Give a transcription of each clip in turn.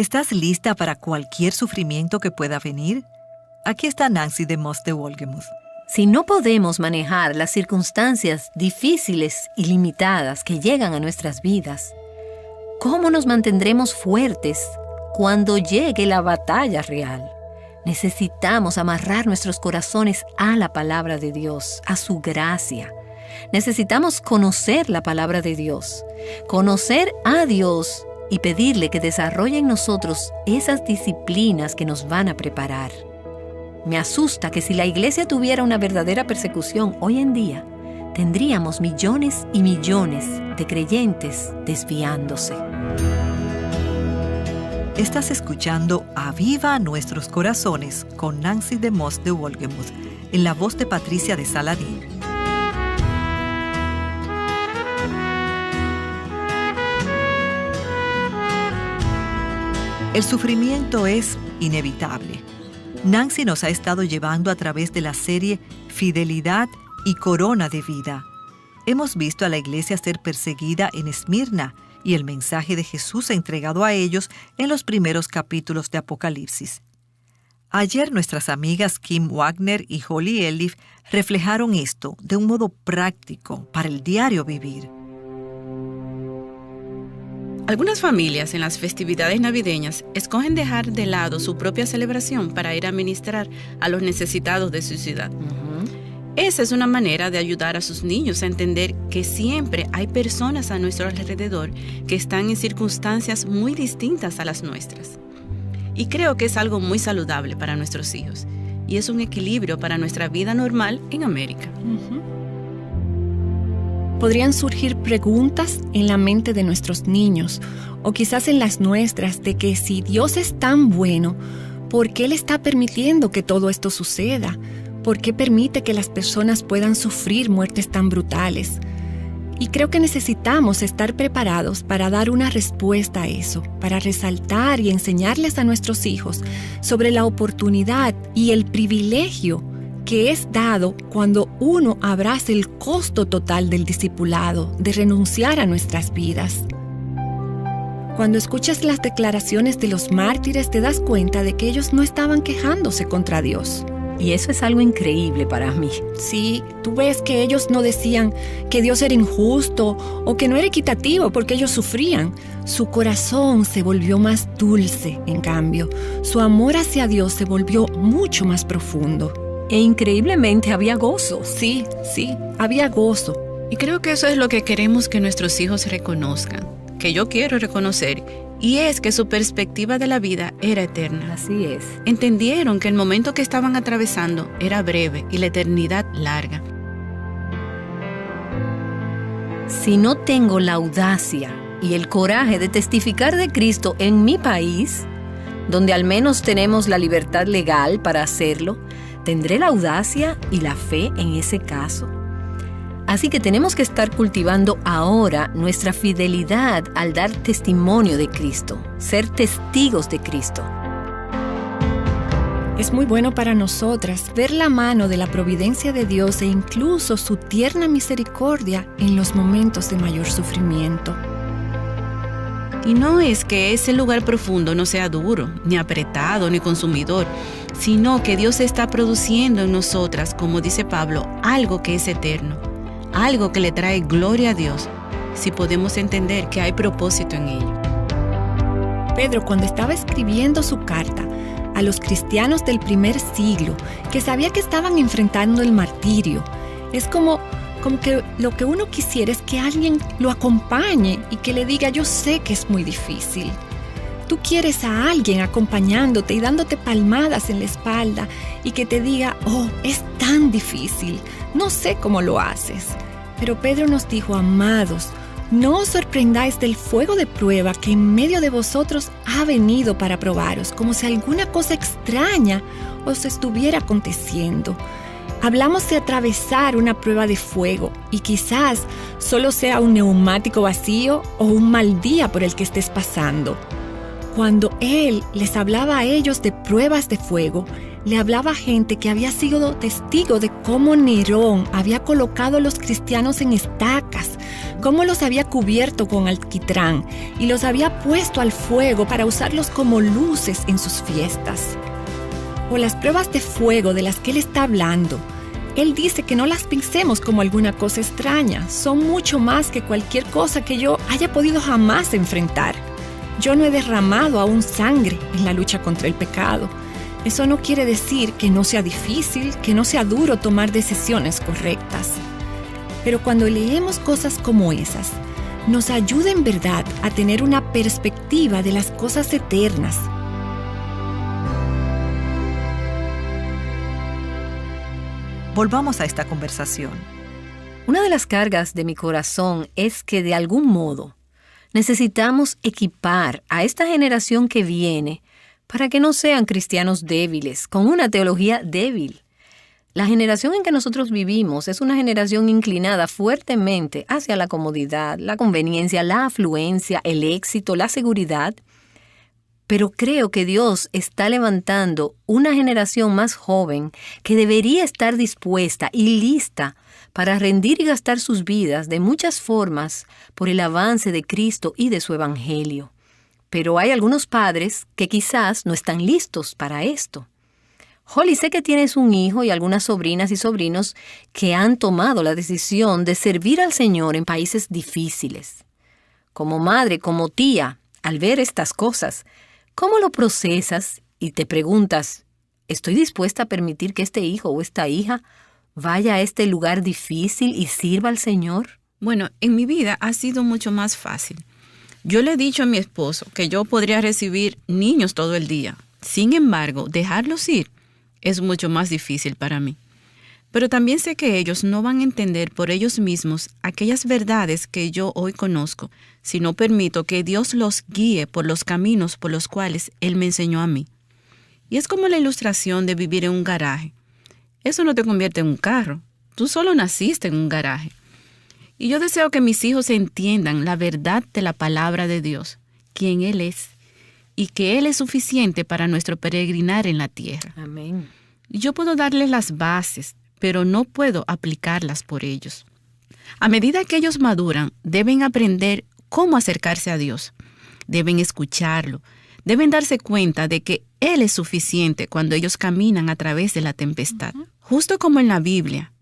¿Estás lista para cualquier sufrimiento que pueda venir? Aquí está Nancy DeMoss de Wolgemuth. Si no podemos manejar las circunstancias difíciles y limitadas que llegan a nuestras vidas, ¿cómo nos mantendremos fuertes cuando llegue la batalla real? Necesitamos amarrar nuestros corazones a la palabra de Dios, a su gracia. Necesitamos conocer la palabra de Dios, conocer a Dios y pedirle que desarrolle en nosotros esas disciplinas que nos van a preparar. Me asusta que si la iglesia tuviera una verdadera persecución hoy en día, tendríamos millones y millones de creyentes desviándose. Estás escuchando Aviva Nuestros Corazones con Nancy DeMoss de Wolgemuth, en la voz de Patricia de Saladín. El sufrimiento es inevitable. Nancy nos ha estado llevando a través de la serie Fidelidad y Corona de Vida. Hemos visto a la iglesia ser perseguida en Esmirna y el mensaje de Jesús entregado a ellos en los primeros capítulos de Apocalipsis. Ayer nuestras amigas Kim Wagner y Holly Elliff reflejaron esto de un modo práctico para el diario vivir. Algunas familias en las festividades navideñas escogen dejar de lado su propia celebración para ir a ministrar a los necesitados de su ciudad. Esa es una manera de ayudar a sus niños a entender que siempre hay personas a nuestro alrededor que están en circunstancias muy distintas a las nuestras. Y creo que es algo muy saludable para nuestros hijos y es un equilibrio para nuestra vida normal en América. Podrían surgir preguntas en la mente de nuestros niños o quizás en las nuestras de que si Dios es tan bueno, ¿por qué Él está permitiendo que todo esto suceda? ¿Por qué permite que las personas puedan sufrir muertes tan brutales? Y creo que necesitamos estar preparados para dar una respuesta a eso, para resaltar y enseñarles a nuestros hijos sobre la oportunidad y el privilegio que es dado cuando uno abraza el costo total del discipulado, de renunciar a nuestras vidas. Cuando escuchas las declaraciones de los mártires, te das cuenta de que ellos no estaban quejándose contra Dios. Y eso es algo increíble para mí. Sí, tú ves que ellos no decían que Dios era injusto o que no era equitativo porque ellos sufrían. Su corazón se volvió más dulce, en cambio. Su amor hacia Dios se volvió mucho más profundo. E increíblemente había gozo. Sí, había gozo. Y creo que eso es lo que queremos que nuestros hijos reconozcan, que yo quiero reconocer, y es que su perspectiva de la vida era eterna. Así es. Entendieron que el momento que estaban atravesando era breve y la eternidad larga. Si no tengo la audacia y el coraje de testificar de Cristo en mi país, donde al menos tenemos la libertad legal para hacerlo, ¿tendré la audacia y la fe en ese caso? Así que tenemos que estar cultivando ahora nuestra fidelidad al dar testimonio de Cristo, ser testigos de Cristo. Es muy bueno para nosotras ver la mano de la providencia de Dios e incluso su tierna misericordia en los momentos de mayor sufrimiento. Y no es que ese lugar profundo no sea duro, ni apretado, ni consumidor, sino que Dios está produciendo en nosotras, como dice Pablo, algo que es eterno, algo que le trae gloria a Dios, si podemos entender que hay propósito en ello. Pedro, cuando estaba escribiendo su carta a los cristianos del primer siglo, que sabía que estaban enfrentando el martirio, es como que lo que uno quisiera es que alguien lo acompañe y que le diga, yo sé que es muy difícil. Tú quieres a alguien acompañándote y dándote palmadas en la espalda y que te diga, oh, es tan difícil, no sé cómo lo haces. Pero Pedro nos dijo, amados, no os sorprendáis del fuego de prueba que en medio de vosotros ha venido para probaros, como si alguna cosa extraña os estuviera aconteciendo. Hablamos de atravesar una prueba de fuego y quizás solo sea un neumático vacío o un mal día por el que estés pasando. Cuando Él les hablaba a ellos de pruebas de fuego, le hablaba a gente que había sido testigo de cómo Nerón había colocado a los cristianos en estacas cómo los había cubierto con alquitrán y los había puesto al fuego para usarlos como luces en sus fiestas. O las pruebas de fuego de las que Él está hablando. Él dice que no las pensemos como alguna cosa extraña. Son mucho más que cualquier cosa que yo haya podido jamás enfrentar. Yo no he derramado aún sangre en la lucha contra el pecado. Eso no quiere decir que no sea difícil, que no sea duro tomar decisiones correctas. Pero cuando leemos cosas como esas, nos ayuda en verdad a tener una perspectiva de las cosas eternas. Volvamos a esta conversación. Una de las cargas de mi corazón es que de algún modo necesitamos equipar a esta generación que viene para que no sean cristianos débiles, con una teología débil. La generación en que nosotros vivimos es una generación inclinada fuertemente hacia la comodidad, la conveniencia, la afluencia, el éxito, la seguridad. Pero creo que Dios está levantando una generación más joven que debería estar dispuesta y lista para rendir y gastar sus vidas de muchas formas por el avance de Cristo y de su Evangelio. Pero hay algunos padres que quizás no están listos para esto. Holly, sé que tienes un hijo y algunas sobrinas y sobrinos que han tomado la decisión de servir al Señor en países difíciles. Como madre, como tía, al ver estas cosas, ¿cómo lo procesas y te preguntas, ¿estoy dispuesta a permitir que este hijo o esta hija vaya a este lugar difícil y sirva al Señor? Bueno, en mi vida ha sido mucho más fácil. Yo le he dicho a mi esposo que yo podría recibir niños todo el día. Sin embargo, dejarlos ir es mucho más difícil para mí. Pero también sé que ellos no van a entender por ellos mismos aquellas verdades que yo hoy conozco, si no permito que Dios los guíe por los caminos por los cuales Él me enseñó a mí. Y es como la ilustración de vivir en un garaje. Eso no te convierte en un carro. Tú solo naciste en un garaje. Y yo deseo que mis hijos entiendan la verdad de la palabra de Dios, quién Él es, y que Él es suficiente para nuestro peregrinar en la tierra. Amén. Yo puedo darles las bases, pero no puedo aplicarlas por ellos. A medida que ellos maduran, deben aprender cómo acercarse a Dios. Deben escucharlo. Deben darse cuenta de que Él es suficiente cuando ellos caminan a través de la tempestad. Justo como en la Biblia,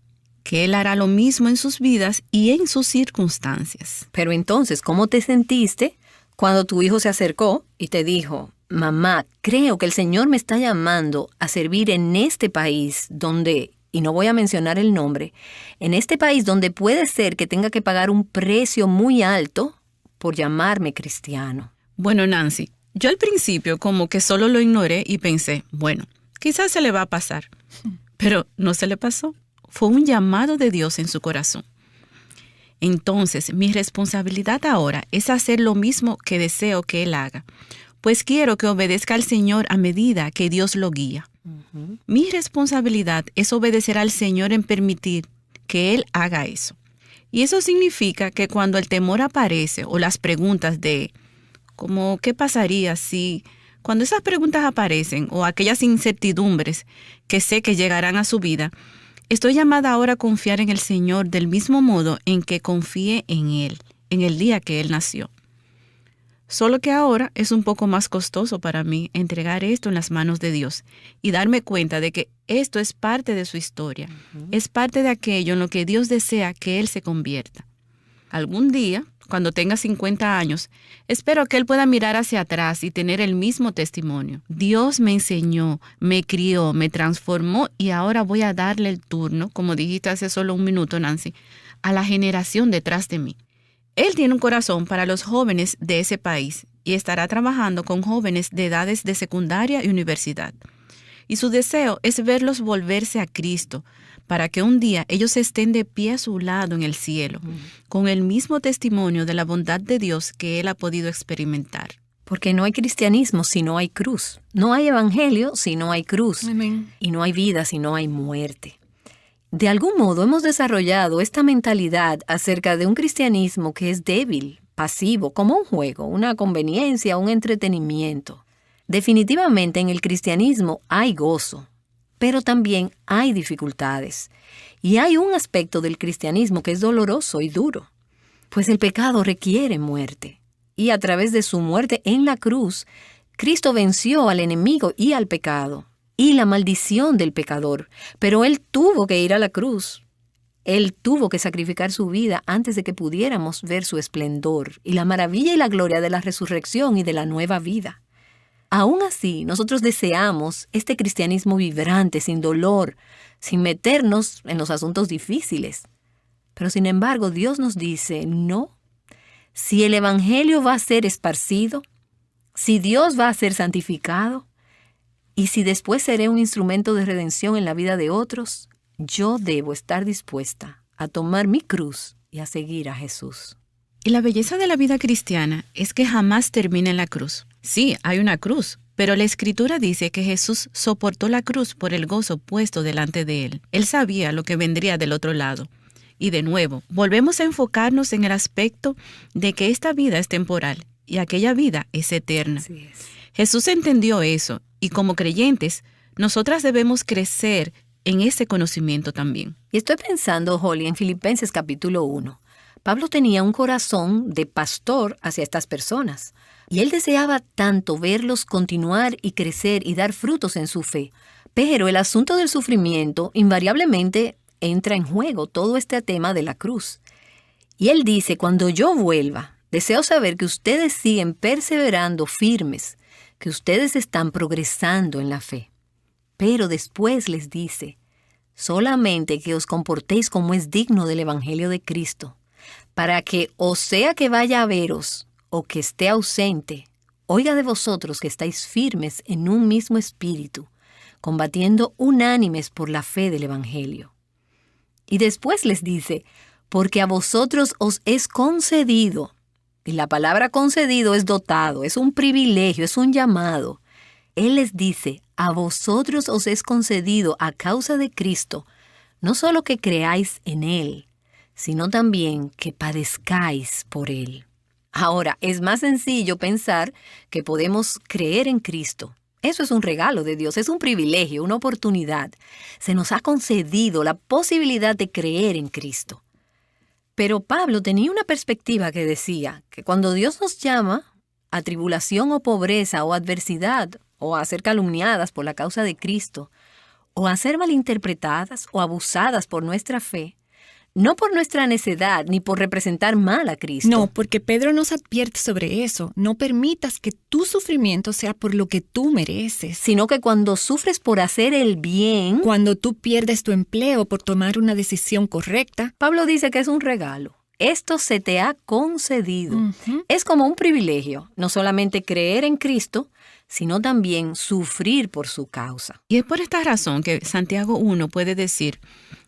que Él hará lo mismo en sus vidas y en sus circunstancias. Pero entonces, ¿cómo te sentiste cuando tu hijo se acercó y te dijo, mamá, creo que el Señor me está llamando a servir en este país donde, y no voy a mencionar el nombre, en este país donde puede ser que tenga que pagar un precio muy alto por llamarme cristiano? Bueno, Nancy, yo al principio como que solo lo ignoré y pensé, bueno, quizás se le va a pasar. Pero no se le pasó. Fue un llamado de Dios en su corazón. Entonces, mi responsabilidad ahora es hacer lo mismo que deseo que Él haga, pues quiero que obedezca al Señor a medida que Dios lo guía. Mi responsabilidad es obedecer al Señor en permitir que Él haga eso. Y eso significa que cuando el temor aparece o las preguntas de, como, ¿qué pasaría si? Cuando esas preguntas aparecen o aquellas incertidumbres que sé que llegarán a su vida, estoy llamada ahora a confiar en el Señor del mismo modo en que confié en Él, en el día que Él nació. Solo que ahora es un poco más costoso para mí entregar esto en las manos de Dios y darme cuenta de que esto es parte de su historia, es parte de aquello en lo que Dios desea que Él se convierta. Algún día, cuando tenga 50 años, espero que Él pueda mirar hacia atrás y tener el mismo testimonio. Dios me enseñó, me crió, me transformó y ahora voy a darle el turno, como dijiste hace solo un minuto, Nancy, a la generación detrás de mí. Él tiene un corazón para los jóvenes de ese país y estará trabajando con jóvenes de edades de secundaria y universidad. Y su deseo es verlos volverse a Cristo, para que un día ellos estén de pie a su lado en el cielo, con el mismo testimonio de la bondad de Dios que Él ha podido experimentar. Porque no hay cristianismo si no hay cruz. No hay evangelio si no hay cruz. Amén. Y no hay vida si no hay muerte. De algún modo hemos desarrollado esta mentalidad acerca de un cristianismo que es débil, pasivo, como un juego, una conveniencia, un entretenimiento. Definitivamente en el cristianismo hay gozo, pero también hay dificultades. Y hay un aspecto del cristianismo que es doloroso y duro. pues el pecado requiere muerte. Y a través de su muerte en la cruz, Cristo venció al enemigo y al pecado, y la maldición del pecador. Pero Él tuvo que ir a la cruz. Él tuvo que sacrificar su vida antes de que pudiéramos ver su esplendor y la maravilla y la gloria de la resurrección y de la nueva vida. Aún así, nosotros deseamos este cristianismo vibrante, sin dolor, sin meternos en los asuntos difíciles. Pero sin embargo, Dios nos dice, no. Si el evangelio va a ser esparcido, si Dios va a ser santificado, y si después seré un instrumento de redención en la vida de otros, yo debo estar dispuesta a tomar mi cruz y a seguir a Jesús. Y la belleza de la vida cristiana es que jamás termina en la cruz. Sí, hay una cruz, pero la Escritura dice que Jesús soportó la cruz por el gozo puesto delante de él. Él sabía lo que vendría del otro lado. Y de nuevo, volvemos a enfocarnos en el aspecto de que esta vida es temporal y aquella vida es eterna. Así es. Jesús entendió eso y como creyentes, nosotras debemos crecer en ese conocimiento también. Y estoy pensando, Holly, en Filipenses capítulo 1. Pablo tenía un corazón de pastor hacia estas personas. Y él deseaba tanto verlos continuar y crecer y dar frutos en su fe. Pero el asunto del sufrimiento invariablemente entra en juego todo este tema de la cruz. Y él dice, cuando yo vuelva, deseo saber que ustedes siguen perseverando firmes, que ustedes están progresando en la fe. Pero después les dice, solamente que os comportéis como es digno del Evangelio de Cristo, para que, o sea que vaya a veros, o que esté ausente, oiga de vosotros que estáis firmes en un mismo espíritu, combatiendo unánimes por la fe del Evangelio. Y después les dice, porque a vosotros os es concedido, y la palabra concedido es dotado, es un privilegio, es un llamado. Él les dice, a vosotros os es concedido a causa de Cristo, no solo que creáis en Él, sino también que padezcáis por Él. Ahora, es más sencillo pensar que podemos creer en Cristo. Eso es un regalo de Dios, es un privilegio, una oportunidad. Se nos ha concedido la posibilidad de creer en Cristo. Pero Pablo tenía una perspectiva que decía que cuando Dios nos llama a tribulación o pobreza o adversidad, o a ser calumniadas por la causa de Cristo, o a ser malinterpretadas o abusadas por nuestra fe, no por nuestra necedad ni por representar mal a Cristo. No, porque Pedro nos advierte sobre eso. No permitas que tu sufrimiento sea por lo que tú mereces. Sino que cuando sufres por hacer el bien, Cuando tú pierdes tu empleo por tomar una decisión correcta, Pablo dice que es un regalo. Esto se te ha concedido. Ujú. Es como un privilegio, no solamente creer en Cristo, sino también sufrir por su causa. Y es por esta razón que Santiago 1 puede decir,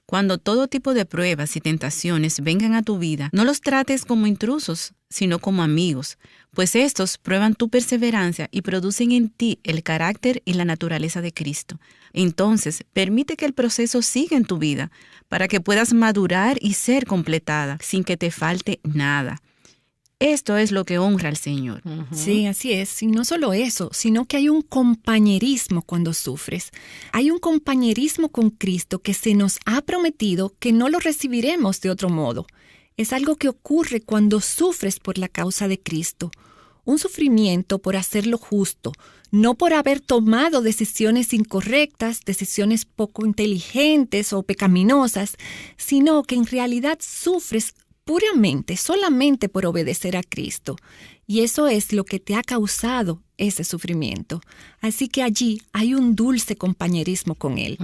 cuando todo tipo de pruebas y tentaciones vengan a tu vida, no los trates como intrusos, sino como amigos, pues estos prueban tu perseverancia y producen en ti el carácter y la naturaleza de Cristo. Entonces, permite que el proceso siga en tu vida, para que puedas madurar y ser completada, sin que te falte nada. Esto es lo que honra al Señor. Sí, así es. Y no solo eso, sino que hay un compañerismo cuando sufres. Hay un compañerismo con Cristo que se nos ha prometido que no lo recibiremos de otro modo. Es algo que ocurre cuando sufres por la causa de Cristo. Un sufrimiento por hacer lo justo, no por haber tomado decisiones incorrectas, decisiones poco inteligentes o pecaminosas, sino que en realidad sufres puramente, solamente por obedecer a Cristo. Y eso es lo que te ha causado ese sufrimiento. Así que allí hay un dulce compañerismo con Él.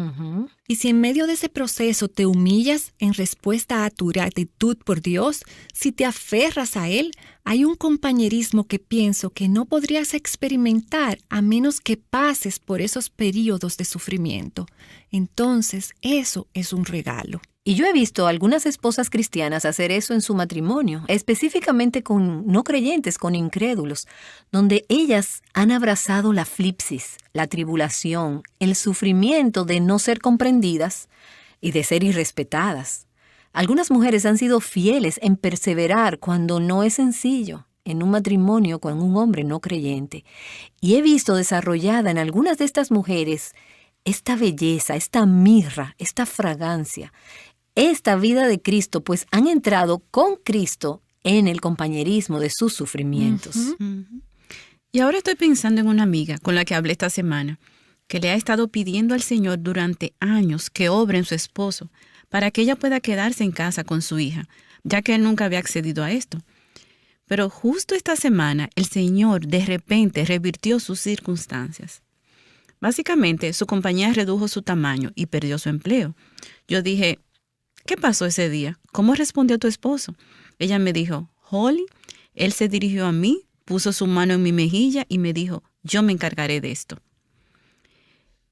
Y si en medio de ese proceso te humillas en respuesta a tu gratitud por Dios, si te aferras a Él, hay un compañerismo que pienso que no podrías experimentar a menos que pases por esos períodos de sufrimiento. Entonces, eso es un regalo. Y yo he visto a algunas esposas cristianas hacer eso en su matrimonio, específicamente con no creyentes, con incrédulos, donde ellas han abrazado la flipsis, la tribulación, el sufrimiento de no ser comprendidas y de ser irrespetadas. Algunas mujeres han sido fieles en perseverar cuando no es sencillo en un matrimonio con un hombre no creyente. Y he visto desarrollada en algunas de estas mujeres esta belleza, esta mirra, esta fragancia, esta vida de Cristo, pues han entrado con Cristo en el compañerismo de sus sufrimientos. Y ahora estoy pensando en una amiga con la que hablé esta semana, que le ha estado pidiendo al Señor durante años que obre en su esposo para que ella pueda quedarse en casa con su hija, ya que él nunca había accedido a esto. Pero justo esta semana el Señor de repente revirtió sus circunstancias. Básicamente, su compañía redujo su tamaño y perdió su empleo. Yo dije, ¿qué pasó ese día? ¿Cómo respondió tu esposo? Ella me dijo, Holly, él se dirigió a mí, puso su mano en mi mejilla y me dijo, yo me encargaré de esto.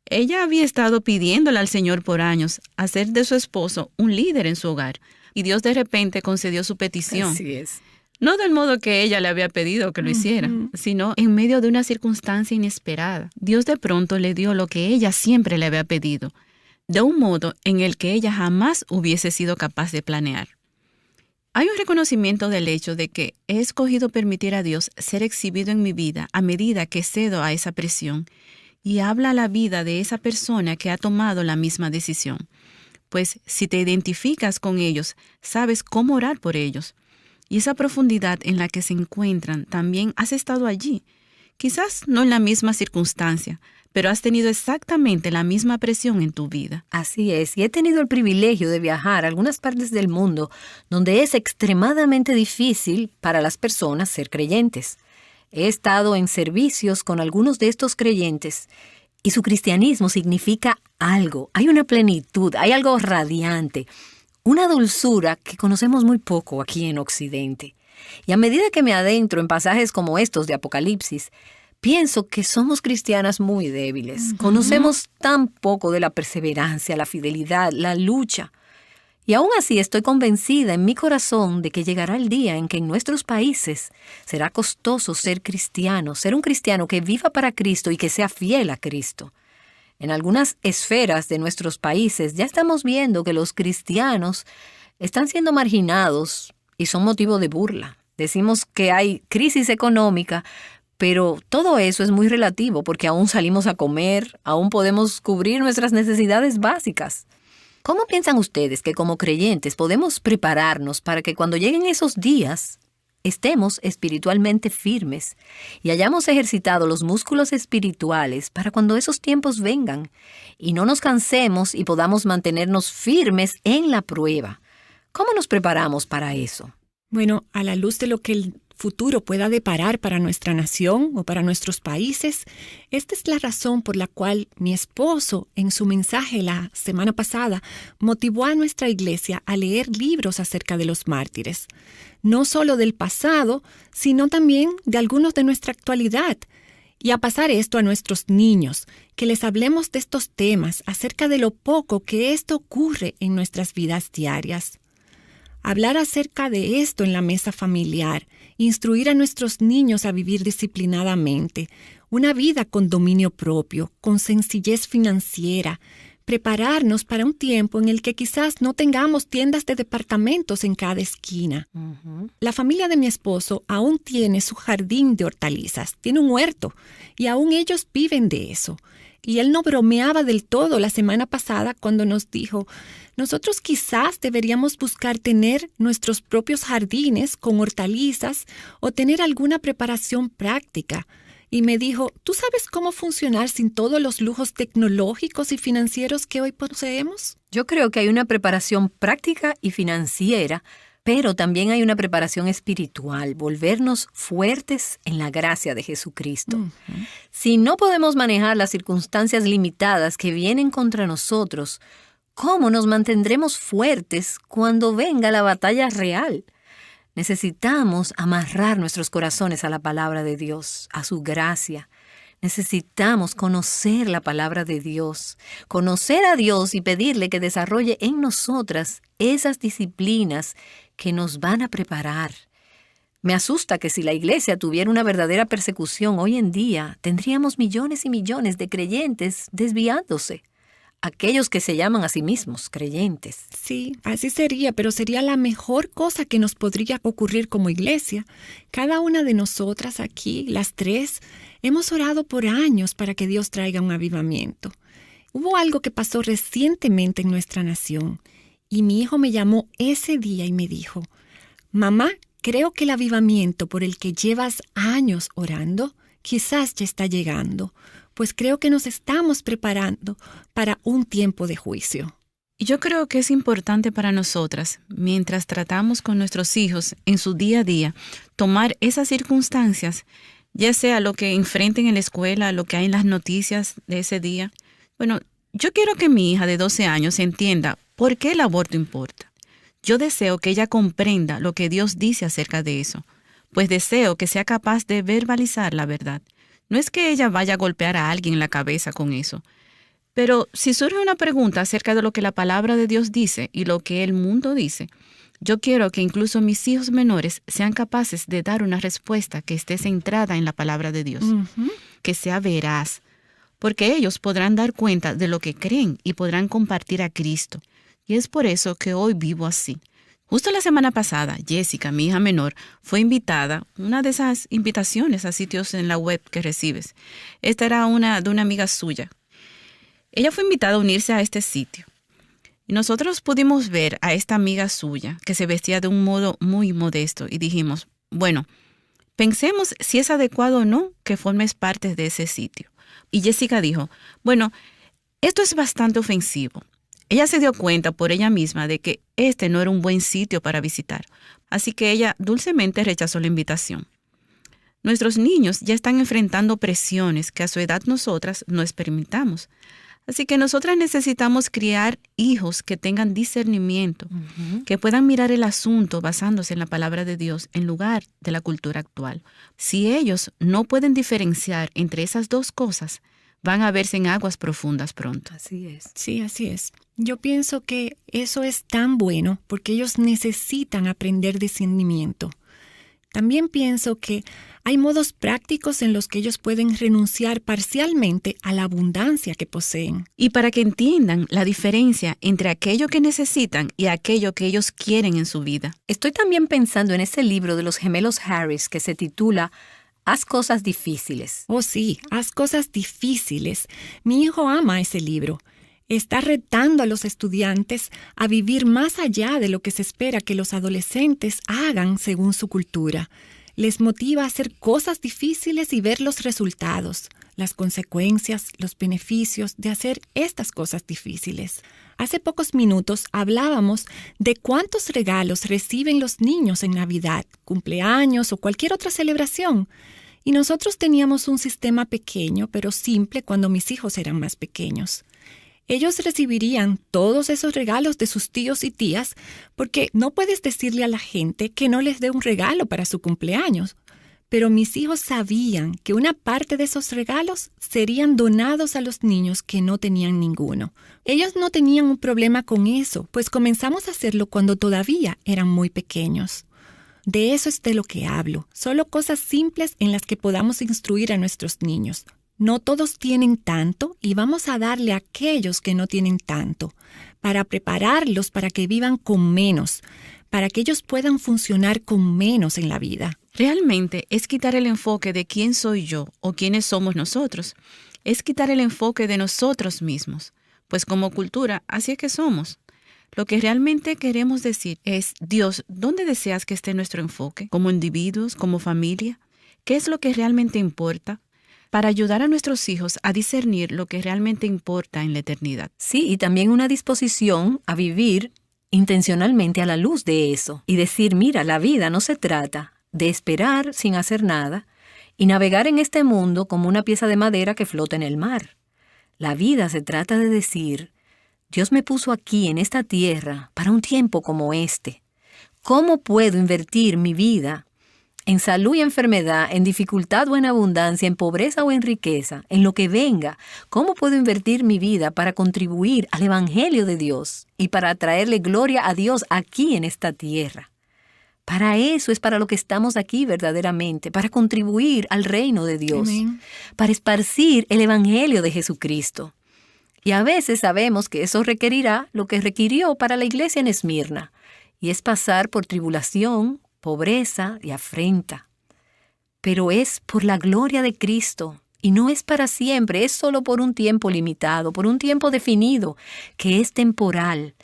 Ella había estado pidiéndole al Señor por años hacer de su esposo un líder en su hogar, y Dios de repente concedió su petición. Así es. No del modo que ella le había pedido que lo hiciera, sino en medio de una circunstancia inesperada. Dios de pronto le dio lo que ella siempre le había pedido, de un modo en el que ella jamás hubiese sido capaz de planear. Hay un reconocimiento del hecho de que he escogido permitir a Dios ser exhibido en mi vida a medida que cedo a esa presión y habla a la vida de esa persona que ha tomado la misma decisión. Pues si te identificas con ellos, sabes cómo orar por ellos. Y esa profundidad en la que se encuentran, también has estado allí. Quizás no en la misma circunstancia, pero has tenido exactamente la misma presión en tu vida. Así es, y he tenido el privilegio de viajar a algunas partes del mundo donde es extremadamente difícil para las personas ser creyentes. He estado en servicios con algunos de estos creyentes y su cristianismo significa algo. Hay una plenitud, hay algo radiante, una dulzura que conocemos muy poco aquí en Occidente. Y a medida que me adentro en pasajes como estos de Apocalipsis, pienso que somos cristianas muy débiles. Conocemos tan poco de la perseverancia, la fidelidad, la lucha. Y aún así estoy convencida en mi corazón de que llegará el día en que en nuestros países será costoso ser cristiano, ser un cristiano que viva para Cristo y que sea fiel a Cristo. En algunas esferas de nuestros países ya estamos viendo que los cristianos están siendo marginados y son motivo de burla. Decimos que hay crisis económica, pero todo eso es muy relativo porque aún salimos a comer, aún podemos cubrir nuestras necesidades básicas. ¿Cómo piensan ustedes que como creyentes podemos prepararnos para que cuando lleguen esos días estemos espiritualmente firmes y hayamos ejercitado los músculos espirituales para cuando esos tiempos vengan y no nos cansemos y podamos mantenernos firmes en la prueba? ¿Cómo nos preparamos para eso? Bueno, a la luz de lo que el futuro pueda deparar para nuestra nación o para nuestros países, esta es la razón por la cual mi esposo, en su mensaje la semana pasada, motivó a nuestra iglesia a leer libros acerca de los mártires, no solo del pasado, sino también de algunos de nuestra actualidad, y a pasar esto a nuestros niños, que les hablemos de estos temas acerca de lo poco que esto ocurre en nuestras vidas diarias. Hablar acerca de esto en la mesa familiar, instruir a nuestros niños a vivir disciplinadamente, una vida con dominio propio, con sencillez financiera, prepararnos para un tiempo en el que quizás no tengamos tiendas de departamentos en cada esquina. La familia de mi esposo aún tiene su jardín de hortalizas, tiene un huerto, y aún ellos viven de eso. Y él no bromeaba del todo la semana pasada cuando nos dijo, nosotros quizás deberíamos buscar tener nuestros propios jardines con hortalizas o tener alguna preparación práctica. Y me dijo, ¿tú sabes cómo funcionar sin todos los lujos tecnológicos y financieros que hoy poseemos? Yo creo que hay una preparación práctica y financiera, pero también hay una preparación espiritual, volvernos fuertes en la gracia de Jesucristo. Si no podemos manejar las circunstancias limitadas que vienen contra nosotros, ¿cómo nos mantendremos fuertes cuando venga la batalla real? Necesitamos amarrar nuestros corazones a la palabra de Dios, a su gracia. Necesitamos conocer la palabra de Dios, conocer a Dios y pedirle que desarrolle en nosotras esas disciplinas que nos van a preparar. Me asusta que si la iglesia tuviera una verdadera persecución hoy en día, tendríamos millones y millones de creyentes desviándose. Aquellos que se llaman a sí mismos creyentes. Sí, así sería, pero sería la mejor cosa que nos podría ocurrir como iglesia. Cada una de nosotras aquí, las tres, hemos orado por años para que Dios traiga un avivamiento. Hubo algo que pasó recientemente en nuestra nación y mi hijo me llamó ese día y me dijo, mamá, creo que el avivamiento por el que llevas años orando quizás ya está llegando, pues creo que nos estamos preparando para un tiempo de juicio. Y yo creo que es importante para nosotras, mientras tratamos con nuestros hijos en su día a día, tomar esas circunstancias, ya sea lo que enfrenten en la escuela, lo que hay en las noticias de ese día. Bueno, yo quiero que mi hija de 12 años entienda por qué el aborto importa. Yo deseo que ella comprenda lo que Dios dice acerca de eso, pues deseo que sea capaz de verbalizar la verdad. No es que ella vaya a golpear a alguien en la cabeza con eso, pero si surge una pregunta acerca de lo que la palabra de Dios dice y lo que el mundo dice, yo quiero que incluso mis hijos menores sean capaces de dar una respuesta que esté centrada en la palabra de Dios, que sea veraz, porque ellos podrán dar cuenta de lo que creen y podrán compartir a Cristo. Y es por eso que hoy vivo así. Justo la semana pasada, Jessica, mi hija menor, fue invitada, una de esas invitaciones a sitios en la web que recibes. Esta era de una amiga suya. Ella fue invitada a unirse a este sitio. Y nosotros pudimos ver a esta amiga suya que se vestía de un modo muy modesto y dijimos, bueno, pensemos si es adecuado o no que formes parte de ese sitio. Y Jessica dijo, bueno, esto es bastante ofensivo. Ella se dio cuenta por ella misma de que este no era un buen sitio para visitar, así que ella dulcemente rechazó la invitación. Nuestros niños ya están enfrentando presiones que a su edad nosotras no experimentamos. Así que nosotras necesitamos criar hijos que tengan discernimiento, que puedan mirar el asunto basándose en la palabra de Dios en lugar de la cultura actual. Si ellos no pueden diferenciar entre esas dos cosas, van a verse en aguas profundas pronto. Así es. Sí, así es. Yo pienso que eso es tan bueno porque ellos necesitan aprender discernimiento. También pienso que hay modos prácticos en los que ellos pueden renunciar parcialmente a la abundancia que poseen. Y para que entiendan la diferencia entre aquello que necesitan y aquello que ellos quieren en su vida. Estoy también pensando en ese libro de los gemelos Harris que se titula Haz cosas difíciles. Oh sí, haz cosas difíciles. Mi hijo ama ese libro. Está retando a los estudiantes a vivir más allá de lo que se espera que los adolescentes hagan según su cultura. Les motiva a hacer cosas difíciles y ver los resultados, las consecuencias, los beneficios de hacer estas cosas difíciles. Hace pocos minutos hablábamos de cuántos regalos reciben los niños en Navidad, cumpleaños o cualquier otra celebración. Y nosotros teníamos un sistema pequeño pero simple cuando mis hijos eran más pequeños. Ellos recibirían todos esos regalos de sus tíos y tías porque no puedes decirle a la gente que no les dé un regalo para su cumpleaños. Pero mis hijos sabían que una parte de esos regalos serían donados a los niños que no tenían ninguno. Ellos no tenían un problema con eso, pues comenzamos a hacerlo cuando todavía eran muy pequeños. De eso es de lo que hablo, solo cosas simples en las que podamos instruir a nuestros niños. No todos tienen tanto y vamos a darle a aquellos que no tienen tanto, para prepararlos para que vivan con menos, para que ellos puedan funcionar con menos en la vida. Realmente es quitar el enfoque de quién soy yo o quiénes somos nosotros. Es quitar el enfoque de nosotros mismos, pues como cultura así es que somos. Lo que realmente queremos decir es, Dios, ¿dónde deseas que esté nuestro enfoque? ¿Como individuos, como familia? ¿Qué es lo que realmente importa? Para ayudar a nuestros hijos a discernir lo que realmente importa en la eternidad. Sí, y también una disposición a vivir intencionalmente a la luz de eso y decir, mira, la vida no se trata de esperar sin hacer nada y navegar en este mundo como una pieza de madera que flota en el mar. La vida se trata de decir, Dios me puso aquí en esta tierra para un tiempo como este. ¿Cómo puedo invertir mi vida en salud y enfermedad, en dificultad o en abundancia, en pobreza o en riqueza, en lo que venga? ¿Cómo puedo invertir mi vida para contribuir al Evangelio de Dios y para traerle gloria a Dios aquí en esta tierra? Para eso es para lo que estamos aquí verdaderamente, para contribuir al reino de Dios, Amén. Para esparcir el Evangelio de Jesucristo. Y a veces sabemos que eso requerirá lo que requirió para la iglesia en Esmirna, y es pasar por tribulación, pobreza y afrenta. Pero es por la gloria de Cristo y no es para siempre, es solo por un tiempo limitado, por un tiempo definido, que es temporal,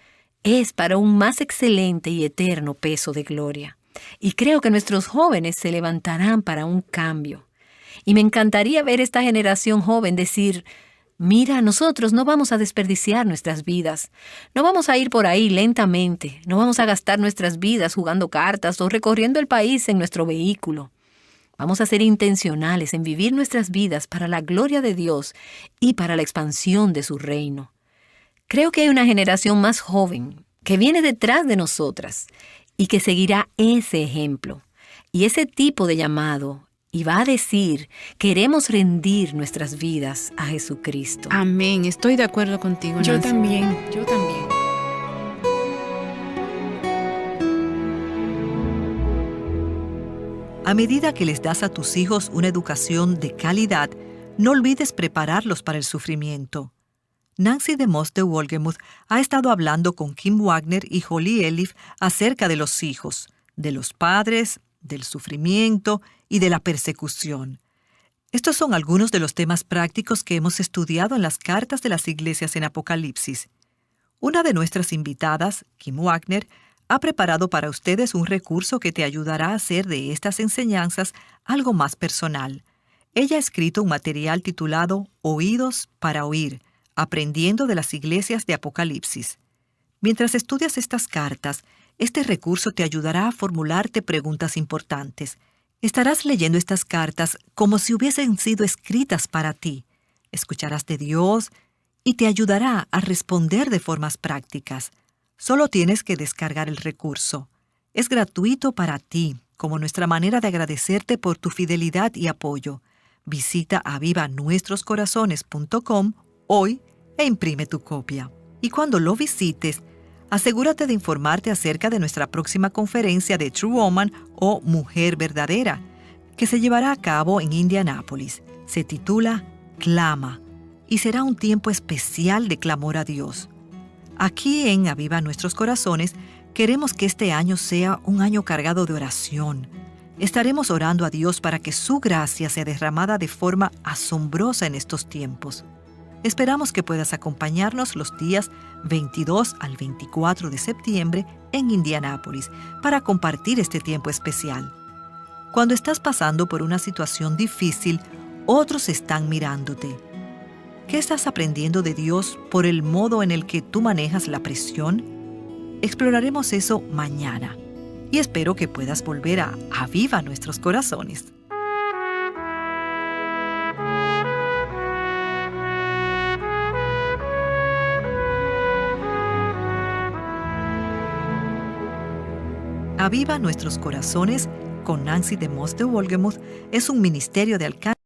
es para un más excelente y eterno peso de gloria. Y creo que nuestros jóvenes se levantarán para un cambio. Y me encantaría ver esta generación joven decir: mira, nosotros no vamos a desperdiciar nuestras vidas. No vamos a ir por ahí lentamente. No vamos a gastar nuestras vidas jugando cartas o recorriendo el país en nuestro vehículo. Vamos a ser intencionales en vivir nuestras vidas para la gloria de Dios y para la expansión de su reino. Creo que hay una generación más joven que viene detrás de nosotras y que seguirá ese ejemplo y ese tipo de llamado y va a decir: queremos rendir nuestras vidas a Jesucristo. Amén, estoy de acuerdo contigo, Nancy. Yo también. A medida que les das a tus hijos una educación de calidad, no olvides prepararlos para el sufrimiento. Nancy DeMoss de Wolgemuth ha estado hablando con Kim Wagner y Holly Elif acerca de los hijos, de los padres, del sufrimiento y de la persecución. Estos son algunos de los temas prácticos que hemos estudiado en las cartas de las iglesias en Apocalipsis. Una de nuestras invitadas, Kim Wagner, ha preparado para ustedes un recurso que te ayudará a hacer de estas enseñanzas algo más personal. Ella ha escrito un material titulado Oídos para oír, aprendiendo de las iglesias de Apocalipsis. Mientras estudias estas cartas, este recurso te ayudará a formularte preguntas importantes. Estarás leyendo estas cartas como si hubiesen sido escritas para ti. Escucharás de Dios y te ayudará a responder de formas prácticas. Solo tienes que descargar el recurso. Es gratuito para ti, como nuestra manera de agradecerte por tu fidelidad y apoyo. Visita avivanuestroscorazones.com hoy e imprime tu copia. Y cuando lo visites, asegúrate de informarte acerca de nuestra próxima conferencia de True Woman o Mujer Verdadera, que se llevará a cabo en Indianápolis. Se titula Clama y será un tiempo especial de clamor a Dios. Aquí en Aviva Nuestros Corazones queremos que este año sea un año cargado de oración. Estaremos orando a Dios para que su gracia sea derramada de forma asombrosa en estos tiempos. Esperamos que puedas acompañarnos los días 22 al 24 de septiembre en Indianápolis para compartir este tiempo especial. Cuando estás pasando por una situación difícil, otros están mirándote. ¿Qué estás aprendiendo de Dios por el modo en el que tú manejas la presión? Exploraremos eso mañana y espero que puedas volver a Aviva Nuestros Corazones. Aviva Nuestros Corazones con Nancy DeMoss de Wolgemuth es un ministerio de alcance